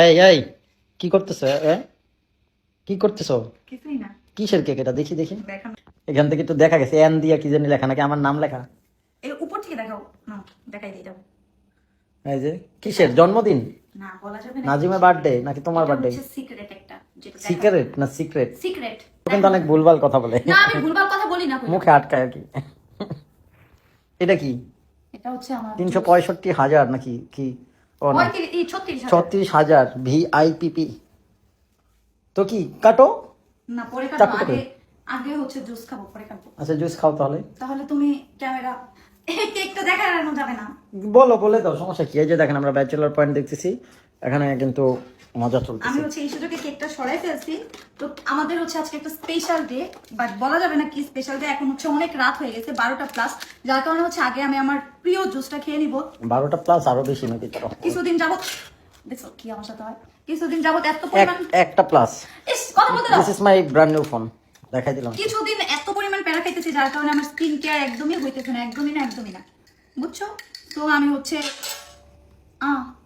এই এই কি করতেছো? কি করতেছো? কিছুই না। কিসের কেক এটা? দেখি দেখি। দেখান। এখান থেকে তো দেখা গেছে এন দিয়া কি জানি লেখা, নাকি আমার নাম লেখা? এই উপর থেকে দেখাও না, দেখাই দিই দাও। এই যে কিসের জন্মদিন? না বলা যাবে না। নাজিমের বার্থডে নাকি তোমার বার্থডে? সিক্রেট একটা, যেটা সিক্রেট না সিক্রেট? সিক্রেট। কিন্তু অনেক ভুলভাল কথা বলে, না আমি ভুলভাল কথা বলি না। মুখে আটকায় আর কি। এটা কি? এটা হচ্ছে আমার 365,000 নাকি কি? ও না, 36,000। 36,000 ভিআইপিপি। তো কি কাটো? না পরে চাকু খাবো, করে। আগে আগে হচ্ছে জুস খাবো, পরে খাবো। আচ্ছা জুস খাও তাহলে। তাহলে তুমি ক্যামেরা এই কেকটা দেখানো যাবে না। বলো, বলে দাও, সমস্যা কি? এই যে দেখেন আমরা ব্যাচেলর পয়েন্ট দেখতেছি, এখানে কিন্তু মজা আমি চলতেছে। হচ্ছে এই সুযোগে কেকটা সরাই ফেলছি। তো আমাদের হচ্ছে আজকে একটা স্পেশাল ডে, বাট বলা যাবে না কি স্পেশাল ডে। এখন হচ্ছে অনেক রাত হয়ে গেছে, 12টা প্লাস, যার কারণে হচ্ছে আগে আমি আমার প্রিয় জুসটা খেয়ে নিব। 12টা প্লাস আরো বেশি নাকি? কিছুদিন যাবত দেখো কি আমার সাথে হয়, কিছুদিন যাবত এত পরিমাণ একটা প্লাস। ইস কথা বলতে দাও। This is my brand new phone, দেখাই দিলাম। কিছুদিন এত পরিমাণ প্যারা খাইতেছি, যার কারণে আমার স্কিন কেয়ার একদমই হইতেছে না, একদমই না, বুঝছো? তো আমি হচ্ছে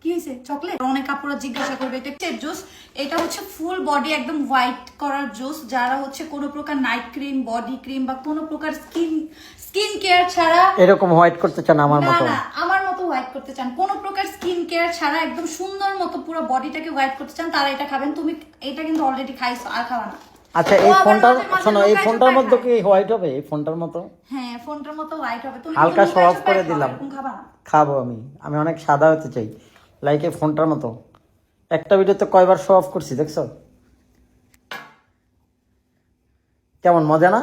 কি হয়েছে? চকলেট। অনেক আপুরা জিজ্ঞাসা করবে এটা কিসের জুস। এটা হচ্ছে ফুল বডি একদম হোয়াইট করার জুস। যারা হচ্ছে কোনো প্রকার নাইট ক্রিম, বডি ক্রিম বা কোনো প্রকার স্কিন কেয়ার ছাড়া এরকম হোয়াইট করতে চান আমার না মতো? না আমার মতো হোয়াইট করতে চান, কোনো প্রকার স্কিন কেয়ার ছাড়া একদম সুন্দর মতো পুরো বডিটাকে হোয়াইট করতে চান, তারা এটা খাবেন। তুমি এটা কিন্তু অলরেডি খাইছো, আর খাওয়া না। আচ্ছা এই ফোনটার, শোনো, এই ফোনটার মধ্যে কি হোয়াইট হবে? এই ফোনটার মতো? হ্যাঁ ফোনটার মতো হোয়াইট হবে। তুমি হালকা কিন্তু শো অফ করে খাও, দিলাম। এরকম খাবা না। খাবো আমি, আমি অনেক সাদা হতে চাই, লাইক এই ফোনটার মতো। একটা ভিডিওতে কয়বার শো অফ করছি দেখছো? কেমন মজা না?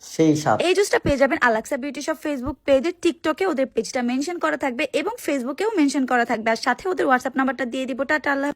সেই স্বাদ। এই জুসটা পেয়ে যাবেন আলাক্সা বিউটি শপ ফেসবুক পেজে, টিকটকে ওদের পেজটা মেনশন করা থাকবে এবং ফেসবুকেও মেনশন করা থাকবে, আর সাথে ওদের হোয়াটসঅ্যাপ নাম্বারটা দিয়ে দিব। টাটা, আল্লাহ।